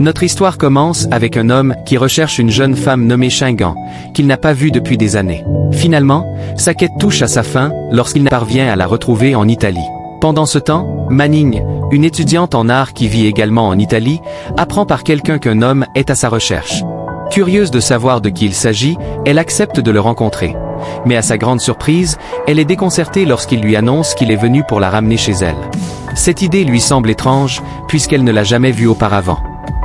Notre histoire commence avec un homme qui recherche une jeune femme nommée Shingan, qu'il n'a pas vue depuis des années. Finalement, sa quête touche à sa fin lorsqu'il parvient à la retrouver en Italie. Pendant ce temps, Manning, une étudiante en art qui vit également en Italie, apprend par quelqu'un qu'un homme est à sa recherche. Curieuse de savoir de qui il s'agit, elle accepte de le rencontrer. Mais à sa grande surprise, elle est déconcertée lorsqu'il lui annonce qu'il est venu pour la ramener chez elle. Cette idée lui semble étrange, puisqu'elle ne l'a jamais vu auparavant.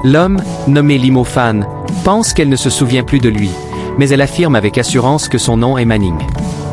L'homme, nommé Limo Fan, pense qu'elle ne se souvient plus de lui, mais elle affirme avec assurance que son nom est Manning.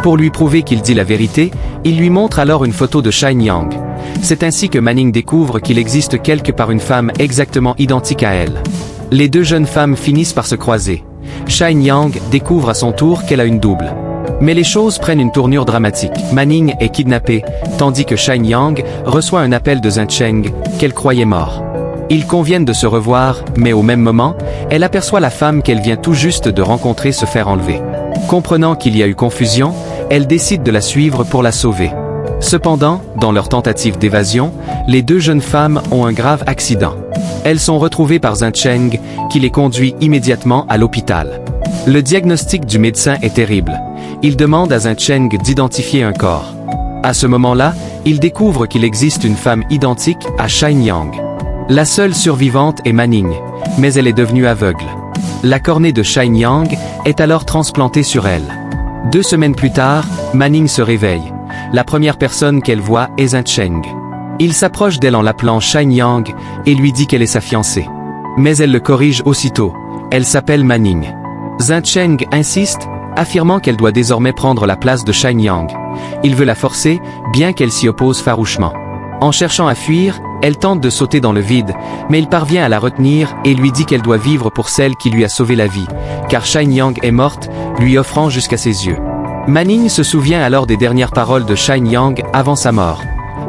Pour lui prouver qu'il dit la vérité, il lui montre alors une photo de Shine Yang. C'est ainsi que Manning découvre qu'il existe quelque part une femme exactement identique à elle. Les deux jeunes femmes finissent par se croiser. Shine Yang découvre à son tour qu'elle a une double. Mais les choses prennent une tournure dramatique. Manning est kidnappée, tandis que Shine Yang reçoit un appel de Zhang Cheng, qu'elle croyait mort. Ils conviennent de se revoir, mais au même moment, elle aperçoit la femme qu'elle vient tout juste de rencontrer se faire enlever. Comprenant qu'il y a eu confusion, elle décide de la suivre pour la sauver. Cependant, dans leur tentative d'évasion, les deux jeunes femmes ont un grave accident. Elles sont retrouvées par Zhang Cheng, qui les conduit immédiatement à l'hôpital. Le diagnostic du médecin est terrible. Il demande à Zhang Cheng d'identifier un corps. À ce moment-là, il découvre qu'il existe une femme identique à Shine Yang. La seule survivante est Manning, mais elle est devenue aveugle. La cornée de Shine Yang est alors transplantée sur elle. 2 semaines plus tard, Manning se réveille. La première personne qu'elle voit est Zhang Cheng. Il s'approche d'elle en l'appelant Shine Yang et lui dit qu'elle est sa fiancée. Mais elle le corrige aussitôt. Elle s'appelle Manning. Zhang Cheng insiste, affirmant qu'elle doit désormais prendre la place de Shine Yang. Il veut la forcer, bien qu'elle s'y oppose farouchement. En cherchant à fuir, elle tente de sauter dans le vide, mais il parvient à la retenir et lui dit qu'elle doit vivre pour celle qui lui a sauvé la vie, car Shine Yang est morte, lui offrant jusqu'à ses yeux. Manning se souvient alors des dernières paroles de Shine Yang avant sa mort.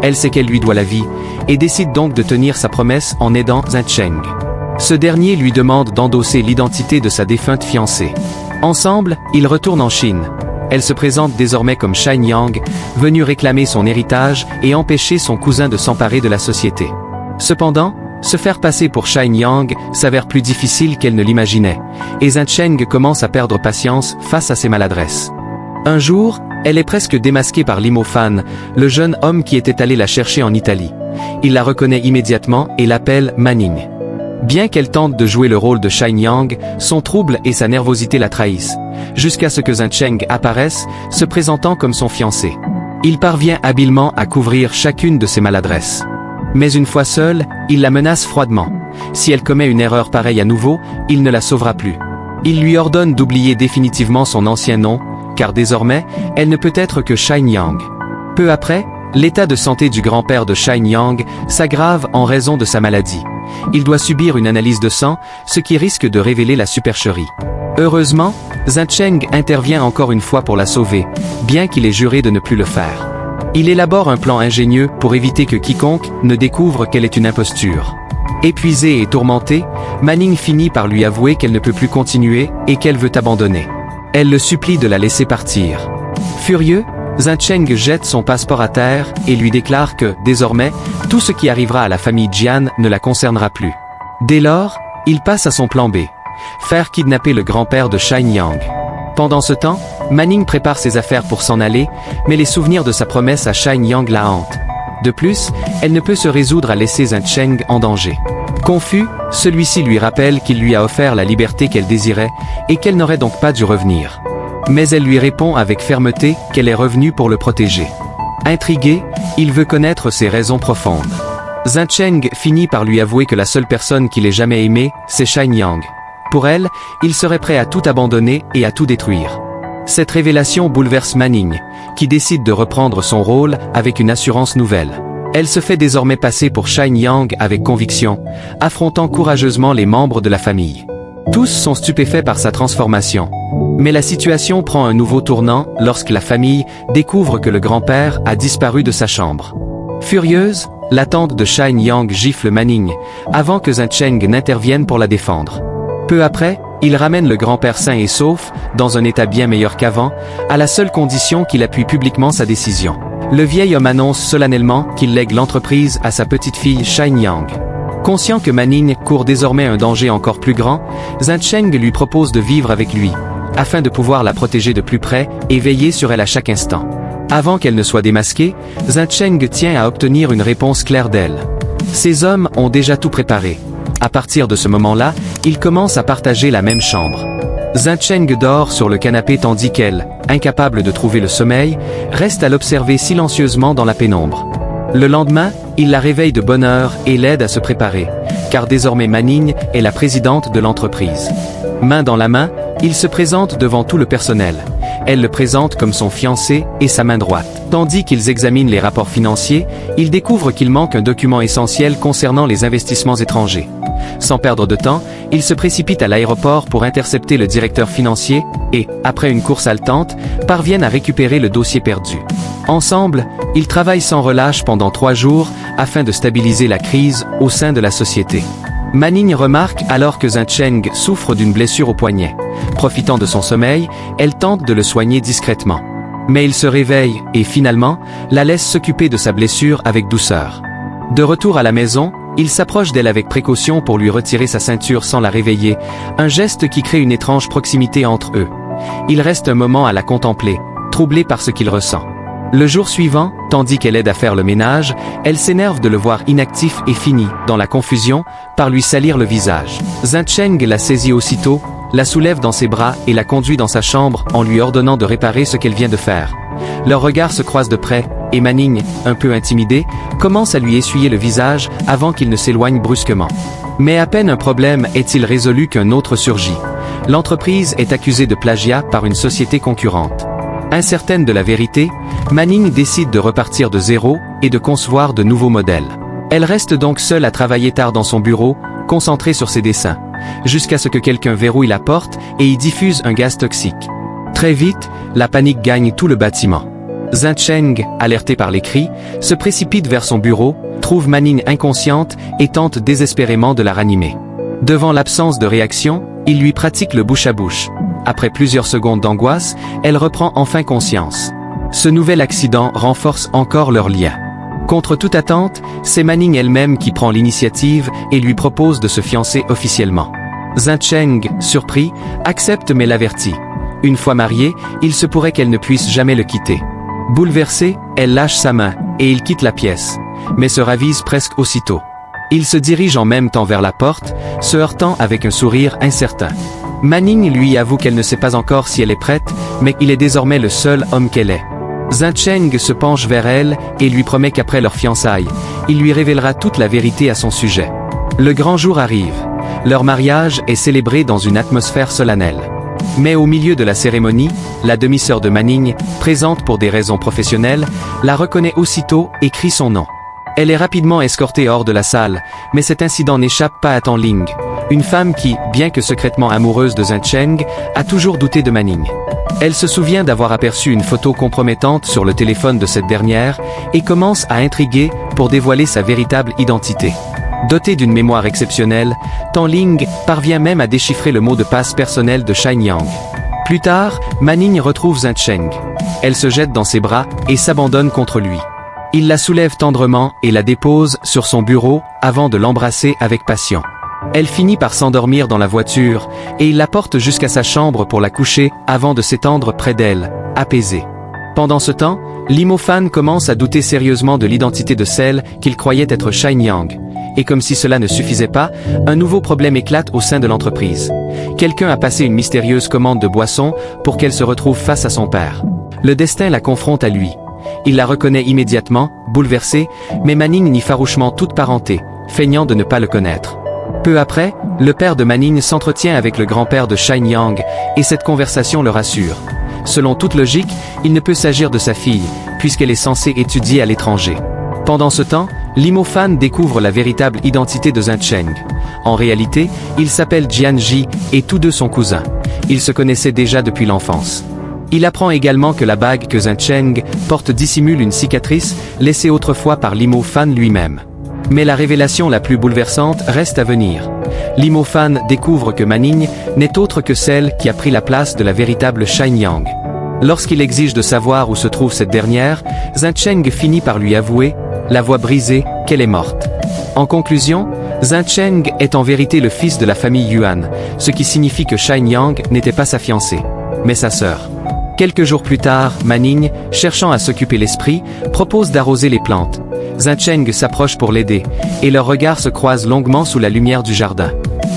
Elle sait qu'elle lui doit la vie, et décide donc de tenir sa promesse en aidant Zhang Cheng. Ce dernier lui demande d'endosser l'identité de sa défunte fiancée. Ensemble, ils retournent en Chine. Elle se présente désormais comme Shine Yang, venue réclamer son héritage et empêcher son cousin de s'emparer de la société. Cependant, se faire passer pour Shine Yang s'avère plus difficile qu'elle ne l'imaginait, et Zhang Cheng commence à perdre patience face à ses maladresses. Un jour, elle est presque démasquée par Limo Fan, le jeune homme qui était allé la chercher en Italie. Il la reconnaît immédiatement et l'appelle Manning. Bien qu'elle tente de jouer le rôle de Shine Yang, son trouble et sa nervosité la trahissent, jusqu'à ce que Zhang Cheng apparaisse, se présentant comme son fiancé. Il parvient habilement à couvrir chacune de ses maladresses. Mais une fois seule, il la menace froidement. Si elle commet une erreur pareille à nouveau, il ne la sauvera plus. Il lui ordonne d'oublier définitivement son ancien nom, car désormais, elle ne peut être que Shine Yang. Peu après, l'état de santé du grand-père de Shine Yang s'aggrave en raison de sa maladie. Il doit subir une analyse de sang, ce qui risque de révéler la supercherie. Heureusement, Zhang Cheng intervient encore une fois pour la sauver, bien qu'il ait juré de ne plus le faire. Il élabore un plan ingénieux pour éviter que quiconque ne découvre qu'elle est une imposture. Épuisée et tourmentée, Manning finit par lui avouer qu'elle ne peut plus continuer et qu'elle veut abandonner. Elle le supplie de la laisser partir. Furieux, Zhang Cheng jette son passeport à terre et lui déclare que, désormais, tout ce qui arrivera à la famille Jian ne la concernera plus. Dès lors, il passe à son plan B. Faire kidnapper le grand-père de Shine Yang. Pendant ce temps, Manning prépare ses affaires pour s'en aller, mais les souvenirs de sa promesse à Shine Yang la hantent. De plus, elle ne peut se résoudre à laisser Zhang Cheng en danger. Confus, celui-ci lui rappelle qu'il lui a offert la liberté qu'elle désirait, et qu'elle n'aurait donc pas dû revenir. Mais elle lui répond avec fermeté qu'elle est revenue pour le protéger. Intrigué, il veut connaître ses raisons profondes. Zhang Cheng finit par lui avouer que la seule personne qu'il ait jamais aimée, c'est Shine Yang. Pour elle, il serait prêt à tout abandonner et à tout détruire. Cette révélation bouleverse Manning, qui décide de reprendre son rôle avec une assurance nouvelle. Elle se fait désormais passer pour Shine Yang avec conviction, affrontant courageusement les membres de la famille. Tous sont stupéfaits par sa transformation. Mais la situation prend un nouveau tournant lorsque la famille découvre que le grand-père a disparu de sa chambre. Furieuse, la tante de Shine Yang gifle Manning, avant que Zhang Cheng n'intervienne pour la défendre. Peu après, il ramène le grand-père sain et sauf, dans un état bien meilleur qu'avant, à la seule condition qu'il appuie publiquement sa décision. Le vieil homme annonce solennellement qu'il lègue l'entreprise à sa petite-fille Shine Yang. Conscient que Manning court désormais un danger encore plus grand, Zhang Cheng lui propose de vivre avec lui, afin de pouvoir la protéger de plus près et veiller sur elle à chaque instant. Avant qu'elle ne soit démasquée, Zhang Cheng tient à obtenir une réponse claire d'elle. Ces hommes ont déjà tout préparé. À partir de ce moment-là, ils commencent à partager la même chambre. Zhang Cheng dort sur le canapé tandis qu'elle, incapable de trouver le sommeil, reste à l'observer silencieusement dans la pénombre. Le lendemain, il la réveille de bonne heure et l'aide à se préparer, car désormais Manning est la présidente de l'entreprise. Main dans la main, il se présente devant tout le personnel. Elle le présente comme son fiancé et sa main droite. Tandis qu'ils examinent les rapports financiers, ils découvrent qu'il manque un document essentiel concernant les investissements étrangers. Sans perdre de temps, ils se précipitent à l'aéroport pour intercepter le directeur financier et, après une course haletante, parviennent à récupérer le dossier perdu. Ensemble, ils travaillent sans relâche pendant 3 jours afin de stabiliser la crise au sein de la société. Manning remarque alors que Zhang Cheng souffre d'une blessure au poignet. Profitant de son sommeil, elle tente de le soigner discrètement. Mais il se réveille et finalement, la laisse s'occuper de sa blessure avec douceur. De retour à la maison, il s'approche d'elle avec précaution pour lui retirer sa ceinture sans la réveiller, un geste qui crée une étrange proximité entre eux. Il reste un moment à la contempler, troublé par ce qu'il ressent. Le jour suivant, tandis qu'elle aide à faire le ménage, elle s'énerve de le voir inactif et finit, dans la confusion, par lui salir le visage. Zhang Cheng la saisit aussitôt, la soulève dans ses bras et la conduit dans sa chambre en lui ordonnant de réparer ce qu'elle vient de faire. Leurs regards se croisent de près, et Manning, un peu intimidé, commence à lui essuyer le visage avant qu'il ne s'éloigne brusquement. Mais à peine un problème est-il résolu qu'un autre surgit. L'entreprise est accusée de plagiat par une société concurrente. Incertaine de la vérité, Manning décide de repartir de zéro et de concevoir de nouveaux modèles. Elle reste donc seule à travailler tard dans son bureau, concentrée sur ses dessins, jusqu'à ce que quelqu'un verrouille la porte et y diffuse un gaz toxique. Très vite, la panique gagne tout le bâtiment. Zhang Cheng, alerté par les cris, se précipite vers son bureau, trouve Manning inconsciente et tente désespérément de la ranimer. Devant l'absence de réaction, il lui pratique le bouche à bouche. Après plusieurs secondes d'angoisse, elle reprend enfin conscience. Ce nouvel accident renforce encore leur lien. Contre toute attente, c'est Manning elle-même qui prend l'initiative et lui propose de se fiancer officiellement. Zhang Cheng, surpris, accepte mais l'avertit. Une fois mariée, il se pourrait qu'elle ne puisse jamais le quitter. Bouleversée, elle lâche sa main, et il quitte la pièce, mais se ravise presque aussitôt. Il se dirige en même temps vers la porte, se heurtant avec un sourire incertain. Manning lui avoue qu'elle ne sait pas encore si elle est prête, mais qu'il est désormais le seul homme qu'elle est. Zhang Cheng se penche vers elle et lui promet qu'après leur fiançailles, il lui révélera toute la vérité à son sujet. Le grand jour arrive. Leur mariage est célébré dans une atmosphère solennelle. Mais au milieu de la cérémonie, la demi-sœur de Manning, présente pour des raisons professionnelles, la reconnaît aussitôt et crie son nom. Elle est rapidement escortée hors de la salle, mais cet incident n'échappe pas à Tang-Ling, une femme qui, bien que secrètement amoureuse de Zhang Cheng, a toujours douté de Manning. Elle se souvient d'avoir aperçu une photo compromettante sur le téléphone de cette dernière et commence à intriguer pour dévoiler sa véritable identité. Dotée d'une mémoire exceptionnelle, Tang-Ling parvient même à déchiffrer le mot de passe personnel de Shine Yang. Plus tard, Manning retrouve Zhang Cheng. Elle se jette dans ses bras et s'abandonne contre lui. Il la soulève tendrement et la dépose sur son bureau avant de l'embrasser avec passion. Elle finit par s'endormir dans la voiture et il la porte jusqu'à sa chambre pour la coucher avant de s'étendre près d'elle, apaisé. Pendant ce temps, Limo Fan commence à douter sérieusement de l'identité de celle qu'il croyait être Shine Yang. Et comme si cela ne suffisait pas, un nouveau problème éclate au sein de l'entreprise. Quelqu'un a passé une mystérieuse commande de boisson pour qu'elle se retrouve face à son père. Le destin la confronte à lui. Il la reconnaît immédiatement, bouleversé, mais Manning nie farouchement toute parenté, feignant de ne pas le connaître. Peu après, le père de Manning s'entretient avec le grand-père de Shine Yang, et cette conversation le rassure. Selon toute logique, il ne peut s'agir de sa fille, puisqu'elle est censée étudier à l'étranger. Pendant ce temps, Limo Fan découvre la véritable identité de Zhang Cheng. En réalité, il s'appelle Jian Ji, et tous deux sont cousins. Ils se connaissaient déjà depuis l'enfance. Il apprend également que la bague que Zhang Cheng porte dissimule une cicatrice laissée autrefois par Limo Fan lui-même. Mais la révélation la plus bouleversante reste à venir. Limo Fan découvre que Manning n'est autre que celle qui a pris la place de la véritable Shine Yang. Lorsqu'il exige de savoir où se trouve cette dernière, Zhang Cheng finit par lui avouer, la voix brisée, qu'elle est morte. En conclusion, Zhen Cheng est en vérité le fils de la famille Yuan, ce qui signifie que Shen Yang n'était pas sa fiancée, mais sa sœur. Quelques jours plus tard, Ma Ning, cherchant à s'occuper l'esprit, propose d'arroser les plantes. Zhen Cheng s'approche pour l'aider, et leurs regards se croisent longuement sous la lumière du jardin.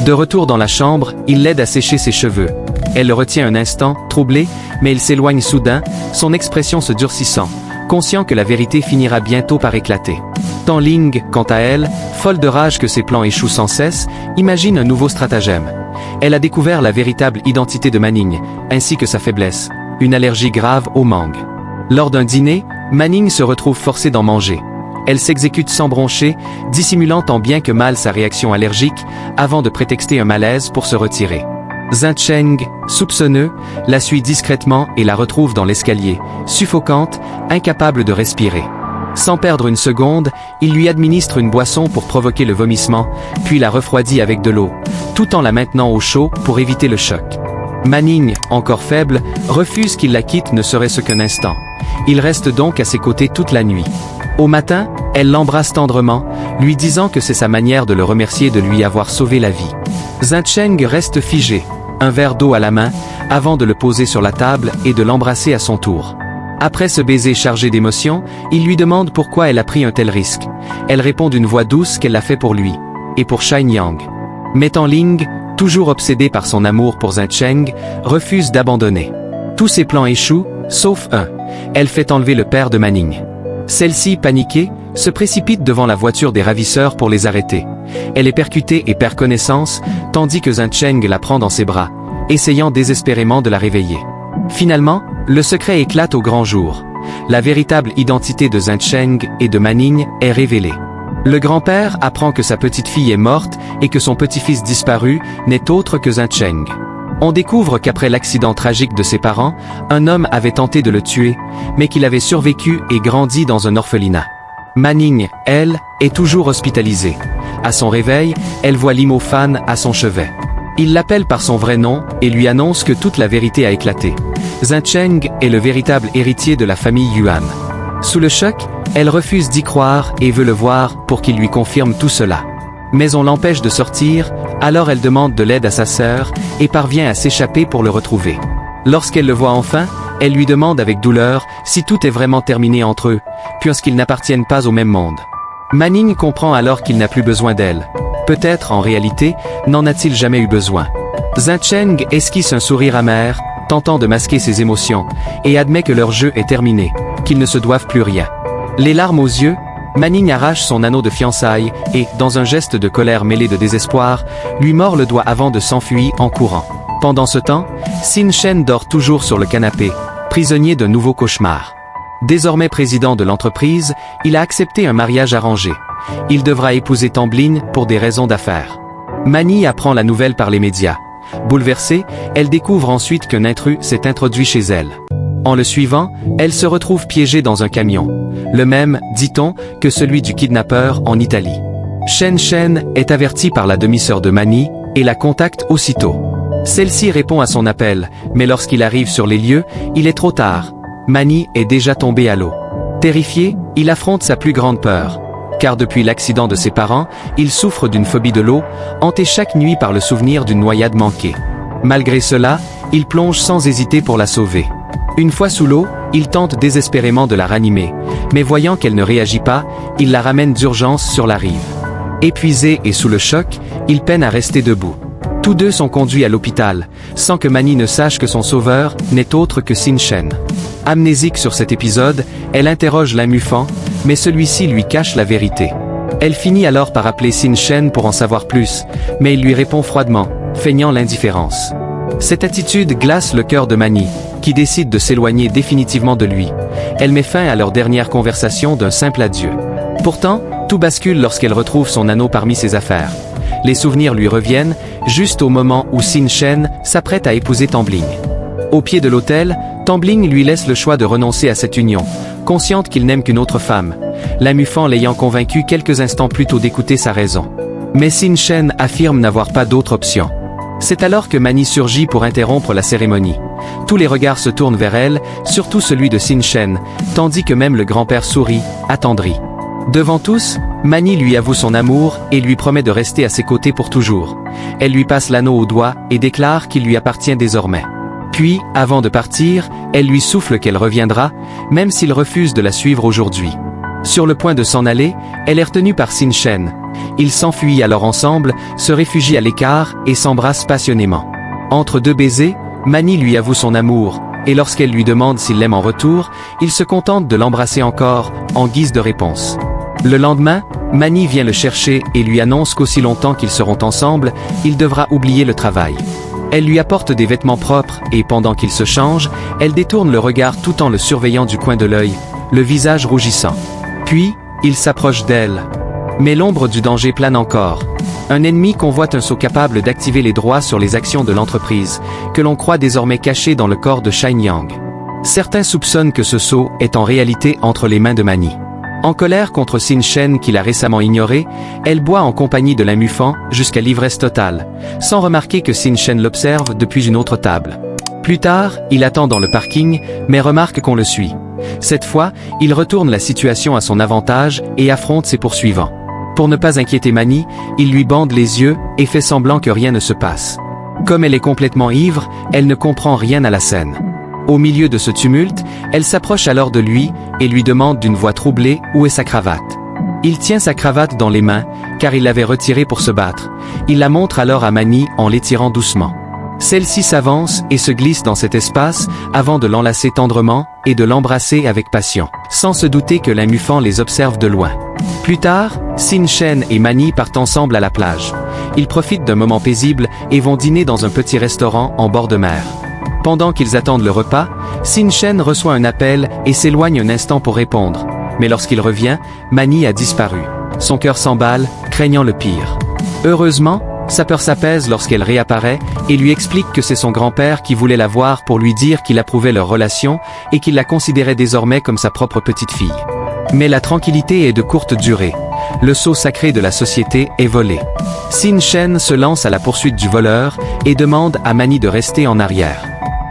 De retour dans la chambre, il l'aide à sécher ses cheveux. Elle le retient un instant, troublée, mais il s'éloigne soudain, son expression se durcissant, conscient que la vérité finira bientôt par éclater. Tan Ling, quant à elle, folle de rage que ses plans échouent sans cesse, imagine un nouveau stratagème. Elle a découvert la véritable identité de Ma Ning, ainsi que sa faiblesse, une allergie grave aux mangues. Lors d'un dîner, Ma Ning se retrouve forcée d'en manger. Elle s'exécute sans broncher, dissimulant tant bien que mal sa réaction allergique, avant de prétexter un malaise pour se retirer. Zhen Cheng, soupçonneux, la suit discrètement et la retrouve dans l'escalier, suffocante, incapable de respirer. Sans perdre une seconde, il lui administre une boisson pour provoquer le vomissement, puis la refroidit avec de l'eau, tout en la maintenant au chaud pour éviter le choc. Ma Ning, encore faible, refuse qu'il la quitte ne serait-ce qu'un instant. Il reste donc à ses côtés toute la nuit. Au matin, elle l'embrasse tendrement, lui disant que c'est sa manière de le remercier de lui avoir sauvé la vie. Zhen Cheng reste figé, un verre d'eau à la main, avant de le poser sur la table et de l'embrasser à son tour. Après ce baiser chargé d'émotions, il lui demande pourquoi elle a pris un tel risque. Elle répond d'une voix douce qu'elle l'a fait pour lui, et pour Shen Yang. Mais Tan Ling, toujours obsédé par son amour pour Zhen Cheng, refuse d'abandonner. Tous ses plans échouent, sauf un. Elle fait enlever le père de Ma Ning. Celle-ci, paniquée, se précipite devant la voiture des ravisseurs pour les arrêter. Elle est percutée et perd connaissance, tandis que Zhen Cheng la prend dans ses bras, essayant désespérément de la réveiller. Finalement, le secret éclate au grand jour. La véritable identité de Zhen Cheng et de Ma Ning est révélée. Le grand-père apprend que sa petite-fille est morte et que son petit-fils disparu n'est autre que Zhen Cheng. On découvre qu'après l'accident tragique de ses parents, un homme avait tenté de le tuer, mais qu'il avait survécu et grandi dans un orphelinat. Ma Ning, elle, est toujours hospitalisée. À son réveil, elle voit Limo Fan à son chevet. Il l'appelle par son vrai nom et lui annonce que toute la vérité a éclaté. Zhen Cheng est le véritable héritier de la famille Yuan. Sous le choc, elle refuse d'y croire et veut le voir pour qu'il lui confirme tout cela. Mais on l'empêche de sortir, alors elle demande de l'aide à sa sœur et parvient à s'échapper pour le retrouver. Lorsqu'elle le voit enfin, elle lui demande avec douleur si tout est vraiment terminé entre eux, puisqu'ils n'appartiennent pas au même monde. Ma Ning comprend alors qu'il n'a plus besoin d'elle. Peut-être, en réalité, n'en a-t-il jamais eu besoin. Zhen Cheng esquisse un sourire amer, tentant de masquer ses émotions, et admet que leur jeu est terminé, qu'ils ne se doivent plus rien. Les larmes aux yeux, Ma Ning arrache son anneau de fiançailles et, dans un geste de colère mêlé de désespoir, lui mord le doigt avant de s'enfuir en courant. Pendant ce temps, Xin Shen dort toujours sur le canapé, prisonnier d'un nouveau cauchemar. Désormais président de l'entreprise, il a accepté un mariage arrangé. Il devra épouser Tambline pour des raisons d'affaires. Ma Ning apprend la nouvelle par les médias. Bouleversée, elle découvre ensuite qu'un intrus s'est introduit chez elle. En le suivant, elle se retrouve piégée dans un camion. Le même, dit-on, que celui du kidnappeur en Italie. Shen Shen est avertie par la demi-sœur de Ma Ning et la contacte aussitôt. Celle-ci répond à son appel, mais lorsqu'il arrive sur les lieux, il est trop tard. Ma Ning est déjà tombée à l'eau. Terrifié, il affronte sa plus grande peur. Car depuis l'accident de ses parents, il souffre d'une phobie de l'eau, hanté chaque nuit par le souvenir d'une noyade manquée. Malgré cela, il plonge sans hésiter pour la sauver. Une fois sous l'eau, il tente désespérément de la ranimer, mais voyant qu'elle ne réagit pas, il la ramène d'urgence sur la rive. Épuisé et sous le choc, il peine à rester debout. Tous deux sont conduits à l'hôpital, sans que Ma Ning ne sache que son sauveur n'est autre que Xin Shen. Amnésique sur cet épisode, elle interroge l'Imufan, mais celui-ci lui cache la vérité. Elle finit alors par appeler Xin Shen pour en savoir plus, mais il lui répond froidement, feignant l'indifférence. Cette attitude glace le cœur de Ma Ning, qui décide de s'éloigner définitivement de lui. Elle met fin à leur dernière conversation d'un simple adieu. Pourtant, tout bascule lorsqu'elle retrouve son anneau parmi ses affaires. Les souvenirs lui reviennent, juste au moment où Xin Shen s'apprête à épouser Tambling. Au pied de l'autel, Tambling lui laisse le choix de renoncer à cette union, consciente qu'il n'aime qu'une autre femme, l'Imufan l'ayant convaincu quelques instants plus tôt d'écouter sa raison. Mais Xin Shen affirme n'avoir pas d'autre option. C'est alors que Ma Ning surgit pour interrompre la cérémonie. Tous les regards se tournent vers elle, surtout celui de Xin Shen, tandis que même le grand-père sourit, attendri. Devant tous, Mani lui avoue son amour et lui promet de rester à ses côtés pour toujours. Elle lui passe l'anneau au doigt et déclare qu'il lui appartient désormais. Puis, avant de partir, elle lui souffle qu'elle reviendra, même s'il refuse de la suivre aujourd'hui. Sur le point de s'en aller, elle est retenue par Sin Shen. Ils s'enfuient alors ensemble, se réfugient à l'écart et s'embrassent passionnément. Entre deux baisers, Mani lui avoue son amour, et lorsqu'elle lui demande s'il l'aime en retour, il se contente de l'embrasser encore, en guise de réponse. Le lendemain, Mani vient le chercher et lui annonce qu'aussi longtemps qu'ils seront ensemble, il devra oublier le travail. Elle lui apporte des vêtements propres et pendant qu'il se change, elle détourne le regard tout en le surveillant du coin de l'œil, le visage rougissant. Puis, il s'approche d'elle. Mais l'ombre du danger plane encore. Un ennemi convoite un sceau capable d'activer les droits sur les actions de l'entreprise, que l'on croit désormais caché dans le corps de Shine Yang. Certains soupçonnent que ce sceau est en réalité entre les mains de Mani. En colère contre Sin Shen qu'il a récemment ignoré, elle boit en compagnie de l'Imufan jusqu'à l'ivresse totale, sans remarquer que Sin Shen l'observe depuis une autre table. Plus tard, il attend dans le parking, mais remarque qu'on le suit. Cette fois, il retourne la situation à son avantage et affronte ses poursuivants. Pour ne pas inquiéter Mani, il lui bande les yeux et fait semblant que rien ne se passe. Comme elle est complètement ivre, elle ne comprend rien à la scène. Au milieu de ce tumulte, elle s'approche alors de lui et lui demande d'une voix troublée où est sa cravate. Il tient sa cravate dans les mains, car il l'avait retirée pour se battre. Il la montre alors à Mani en l'étirant doucement. Celle-ci s'avance et se glisse dans cet espace avant de l'enlacer tendrement et de l'embrasser avec passion, sans se douter que l'Imufan les observe de loin. Plus tard, Sin Shen et Mani partent ensemble à la plage. Ils profitent d'un moment paisible et vont dîner dans un petit restaurant en bord de mer. Pendant qu'ils attendent le repas, Sin Shen reçoit un appel et s'éloigne un instant pour répondre. Mais lorsqu'il revient, Mani a disparu. Son cœur s'emballe, craignant le pire. Heureusement, sa peur s'apaise lorsqu'elle réapparaît et lui explique que c'est son grand-père qui voulait la voir pour lui dire qu'il approuvait leur relation et qu'il la considérait désormais comme sa propre petite fille. Mais la tranquillité est de courte durée. Le sceau sacré de la société est volé. Sin Shen se lance à la poursuite du voleur et demande à Mani de rester en arrière.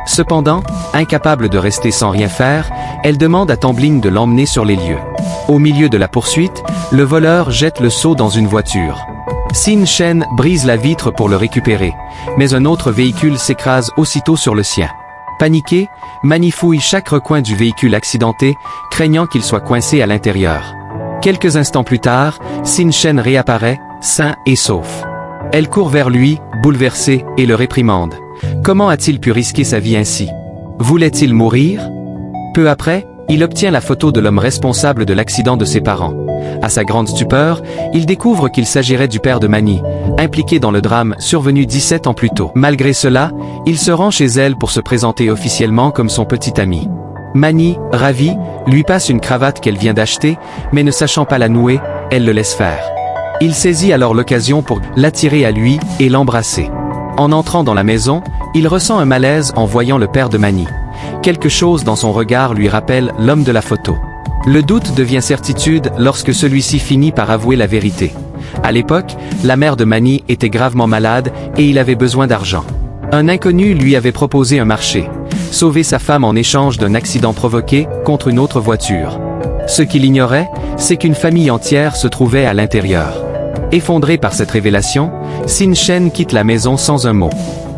Cependant, incapable de rester sans rien faire, elle demande à Tambling de l'emmener sur les lieux. Au milieu de la poursuite, le voleur jette le sceau dans une voiture. Sin Shen brise la vitre pour le récupérer, mais un autre véhicule s'écrase aussitôt sur le sien. Paniqué, Mani fouille chaque recoin du véhicule accidenté, craignant qu'il soit coincé à l'intérieur. Quelques instants plus tard, Sin Shen réapparaît, sain et sauf. Elle court vers lui, bouleversée, et le réprimande. Comment a-t-il pu risquer sa vie ainsi? Voulait-il mourir? Peu après, il obtient la photo de l'homme responsable de l'accident de ses parents. À sa grande stupeur, il découvre qu'il s'agirait du père de Mani, impliqué dans le drame survenu 17 ans plus tôt. Malgré cela, il se rend chez elle pour se présenter officiellement comme son petit ami. Mani, ravie, lui passe une cravate qu'elle vient d'acheter, mais ne sachant pas la nouer, elle le laisse faire. Il saisit alors l'occasion pour l'attirer à lui et l'embrasser. En entrant dans la maison, il ressent un malaise en voyant le père de Mani. Quelque chose dans son regard lui rappelle l'homme de la photo. Le doute devient certitude lorsque celui-ci finit par avouer la vérité. À l'époque, la mère de Mani était gravement malade et il avait besoin d'argent. Un inconnu lui avait proposé un marché, sauver sa femme en échange d'un accident provoqué contre une autre voiture. Ce qu'il ignorait, c'est qu'une famille entière se trouvait à l'intérieur. Effondré par cette révélation, Sin Shen quitte la maison sans un mot.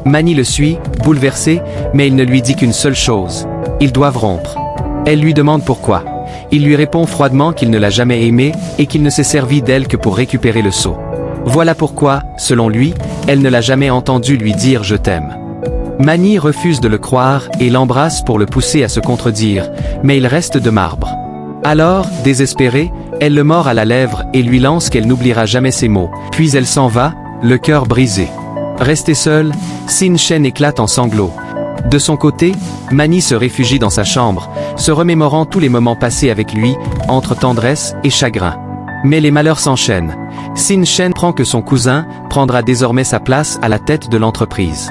Mani le suit, bouleversé, mais il ne lui dit qu'une seule chose. Ils doivent rompre. Elle lui demande pourquoi. Il lui répond froidement qu'il ne l'a jamais aimée et qu'il ne s'est servi d'elle que pour récupérer le sceau. Voilà pourquoi, selon lui, elle ne l'a jamais entendu lui dire « je t'aime ». Mani refuse de le croire et l'embrasse pour le pousser à se contredire, mais il reste de marbre. Alors, désespérée, elle le mord à la lèvre et lui lance qu'elle n'oubliera jamais ses mots, puis elle s'en va, le cœur brisé. Restée seule, Sin Shen éclate en sanglots. De son côté, Mani se réfugie dans sa chambre, se remémorant tous les moments passés avec lui, entre tendresse et chagrin. Mais les malheurs s'enchaînent. Sin Shen prend que son cousin prendra désormais sa place à la tête de l'entreprise.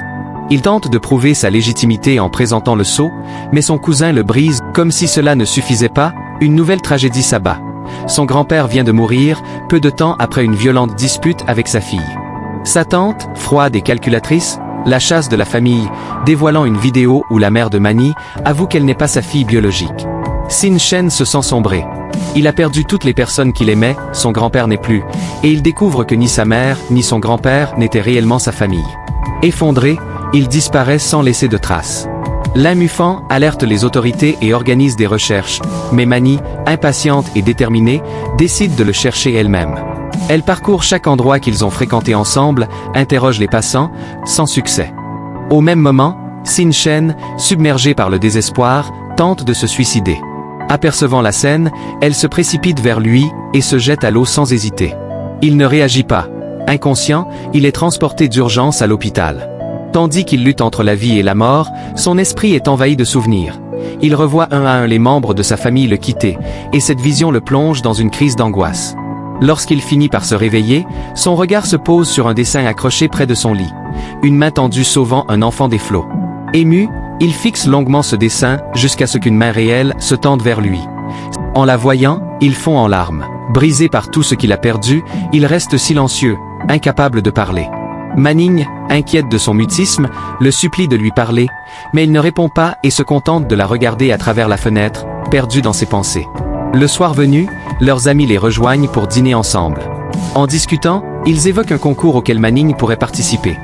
Il tente de prouver sa légitimité en présentant le sceau, mais son cousin le brise. Comme si cela ne suffisait pas, une nouvelle tragédie s'abat. Son grand-père vient de mourir, peu de temps après une violente dispute avec sa fille. Sa tante, froide et calculatrice, la chasse de la famille, dévoilant une vidéo où la mère de Mani avoue qu'elle n'est pas sa fille biologique. Sin Shen se sent sombrer. Il a perdu toutes les personnes qu'il aimait, son grand-père n'est plus, et il découvre que ni sa mère, ni son grand-père n'étaient réellement sa famille. Effondré, il disparaît sans laisser de traces. Lin Mufang alerte les autorités et organise des recherches, mais Mani, impatiente et déterminée, décide de le chercher elle-même. Elle parcourt chaque endroit qu'ils ont fréquenté ensemble, interroge les passants, sans succès. Au même moment, Sin Shen, submergée par le désespoir, tente de se suicider. Apercevant la scène, elle se précipite vers lui et se jette à l'eau sans hésiter. Il ne réagit pas. Inconscient, il est transporté d'urgence à l'hôpital. Tandis qu'il lutte entre la vie et la mort, son esprit est envahi de souvenirs. Il revoit un à un les membres de sa famille le quitter, et cette vision le plonge dans une crise d'angoisse. Lorsqu'il finit par se réveiller, son regard se pose sur un dessin accroché près de son lit. Une main tendue sauvant un enfant des flots. Ému, il fixe longuement ce dessin jusqu'à ce qu'une main réelle se tende vers lui. En la voyant, il fond en larmes. Brisé par tout ce qu'il a perdu, il reste silencieux, incapable de parler. Manning, inquiète de son mutisme, le supplie de lui parler, mais il ne répond pas et se contente de la regarder à travers la fenêtre, perdu dans ses pensées. Le soir venu, leurs amis les rejoignent pour dîner ensemble. En discutant, ils évoquent un concours auquel Manning pourrait participer.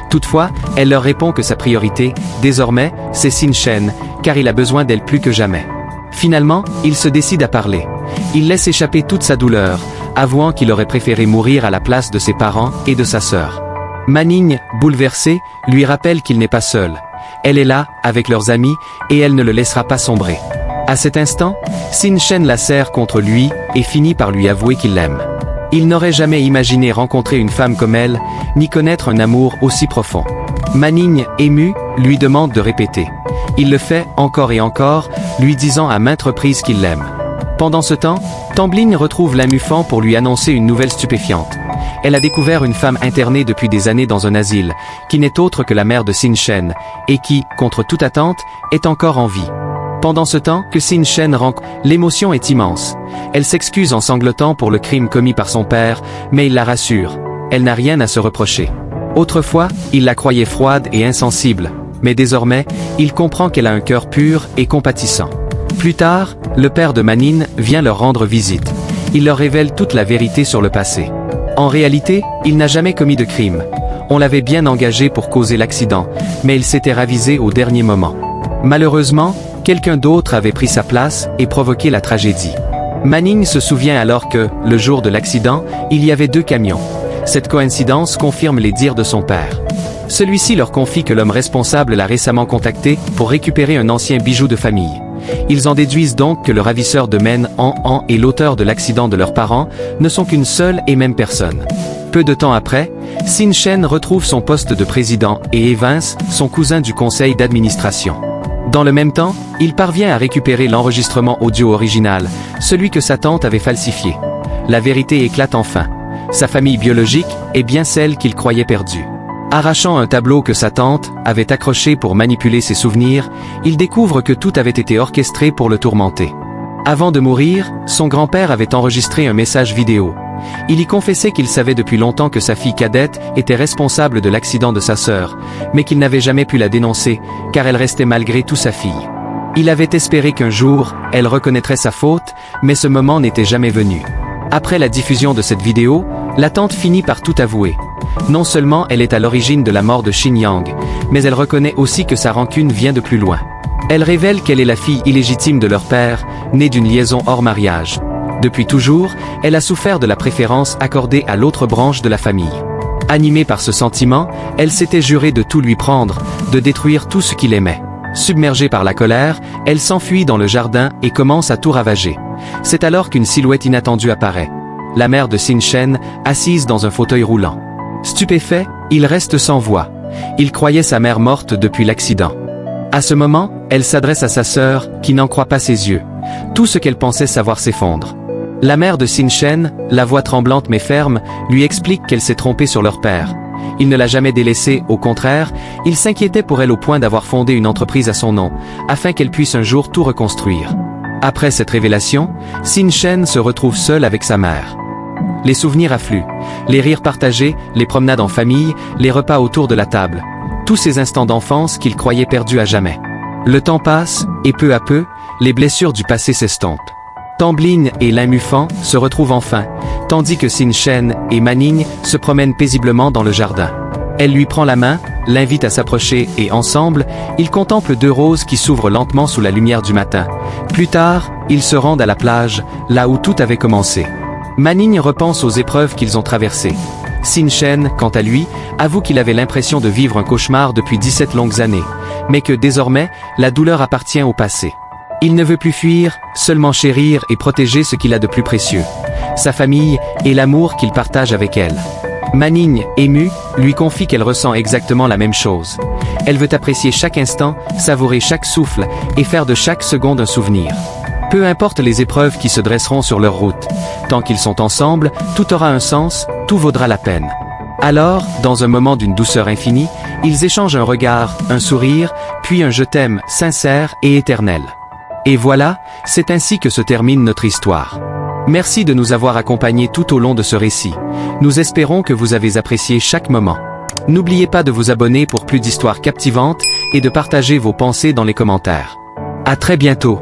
Toutefois, elle leur répond que sa priorité, désormais, c'est Sin Shen, car il a besoin d'elle plus que jamais. Finalement, il se décide à parler. Il laisse échapper toute sa douleur, avouant qu'il aurait préféré mourir à la place de ses parents et de sa sœur. Manning, bouleversé, lui rappelle qu'il n'est pas seul. Elle est là, avec leurs amis, et elle ne le laissera pas sombrer. À cet instant, Sin Shen la serre contre lui et finit par lui avouer qu'il l'aime. Il n'aurait jamais imaginé rencontrer une femme comme elle, ni connaître un amour aussi profond. Manning, ému, lui demande de répéter. Il le fait encore et encore, lui disant à maintes reprises qu'il l'aime. Pendant ce temps, Tamblin retrouve Lin Mufang pour lui annoncer une nouvelle stupéfiante. Elle a découvert une femme internée depuis des années dans un asile, qui n'est autre que la mère de Sin Shen, et qui, contre toute attente, est encore en vie. Pendant ce temps que Sin Shen rencontre, l'émotion est immense. Elle s'excuse en sanglotant pour le crime commis par son père, mais il la rassure. Elle n'a rien à se reprocher. Autrefois, il la croyait froide et insensible, mais désormais, il comprend qu'elle a un cœur pur et compatissant. Plus tard, le père de Manning vient leur rendre visite. Il leur révèle toute la vérité sur le passé. En réalité, il n'a jamais commis de crime. On l'avait bien engagé pour causer l'accident, mais il s'était ravisé au dernier moment. Malheureusement, quelqu'un d'autre avait pris sa place et provoqué la tragédie. Manning se souvient alors que, le jour de l'accident, il y avait 2 camions. Cette coïncidence confirme les dires de son père. Celui-ci leur confie que l'homme responsable l'a récemment contacté pour récupérer un ancien bijou de famille. Ils en déduisent donc que le ravisseur de Men An et l'auteur de l'accident de leurs parents ne sont qu'une seule et même personne. Peu de temps après, Sin Shen retrouve son poste de président et Evans, son cousin du conseil d'administration. Dans le même temps, il parvient à récupérer l'enregistrement audio original, celui que sa tante avait falsifié. La vérité éclate enfin. Sa famille biologique est bien celle qu'il croyait perdue. Arrachant un tableau que sa tante avait accroché pour manipuler ses souvenirs, il découvre que tout avait été orchestré pour le tourmenter. Avant de mourir, son grand-père avait enregistré un message vidéo. Il y confessait qu'il savait depuis longtemps que sa fille cadette était responsable de l'accident de sa sœur, mais qu'il n'avait jamais pu la dénoncer, car elle restait malgré tout sa fille. Il avait espéré qu'un jour, elle reconnaîtrait sa faute, mais ce moment n'était jamais venu. Après la diffusion de cette vidéo, la tante finit par tout avouer. Non seulement elle est à l'origine de la mort de Xin Yang, mais elle reconnaît aussi que sa rancune vient de plus loin. Elle révèle qu'elle est la fille illégitime de leur père, née d'une liaison hors mariage. Depuis toujours, elle a souffert de la préférence accordée à l'autre branche de la famille. Animée par ce sentiment, elle s'était jurée de tout lui prendre, de détruire tout ce qu'il aimait. Submergée par la colère, elle s'enfuit dans le jardin et commence à tout ravager. C'est alors qu'une silhouette inattendue apparaît. La mère de Sin Shen, assise dans un fauteuil roulant. Stupéfait, il reste sans voix. Il croyait sa mère morte depuis l'accident. À ce moment, elle s'adresse à sa sœur, qui n'en croit pas ses yeux. Tout ce qu'elle pensait savoir s'effondre. La mère de Sin Shen, la voix tremblante mais ferme, lui explique qu'elle s'est trompée sur leur père. Il ne l'a jamais délaissée, au contraire, il s'inquiétait pour elle au point d'avoir fondé une entreprise à son nom, afin qu'elle puisse un jour tout reconstruire. Après cette révélation, Sin Shen se retrouve seul avec sa mère. Les souvenirs affluent, les rires partagés, les promenades en famille, les repas autour de la table. Tous ces instants d'enfance qu'il croyait perdus à jamais. Le temps passe, et peu à peu, les blessures du passé s'estompent. Tambline et Limufan se retrouvent enfin, tandis que Sin Shen et Manning se promènent paisiblement dans le jardin. Elle lui prend la main, l'invite à s'approcher et ensemble, ils contemplent deux roses qui s'ouvrent lentement sous la lumière du matin. Plus tard, ils se rendent à la plage, là où tout avait commencé. Manning repense aux épreuves qu'ils ont traversées. Sin Shen, quant à lui, avoue qu'il avait l'impression de vivre un cauchemar depuis 17 longues années, mais que désormais, la douleur appartient au passé. Il ne veut plus fuir, seulement chérir et protéger ce qu'il a de plus précieux, sa famille et l'amour qu'il partage avec elle. Manning, émue, lui confie qu'elle ressent exactement la même chose. Elle veut apprécier chaque instant, savourer chaque souffle, et faire de chaque seconde un souvenir. Peu importe les épreuves qui se dresseront sur leur route, tant qu'ils sont ensemble, tout aura un sens, tout vaudra la peine. Alors, dans un moment d'une douceur infinie, ils échangent un regard, un sourire, puis un je t'aime, sincère et éternel. Et voilà, c'est ainsi que se termine notre histoire. Merci de nous avoir accompagnés tout au long de ce récit. Nous espérons que vous avez apprécié chaque moment. N'oubliez pas de vous abonner pour plus d'histoires captivantes et de partager vos pensées dans les commentaires. À très bientôt.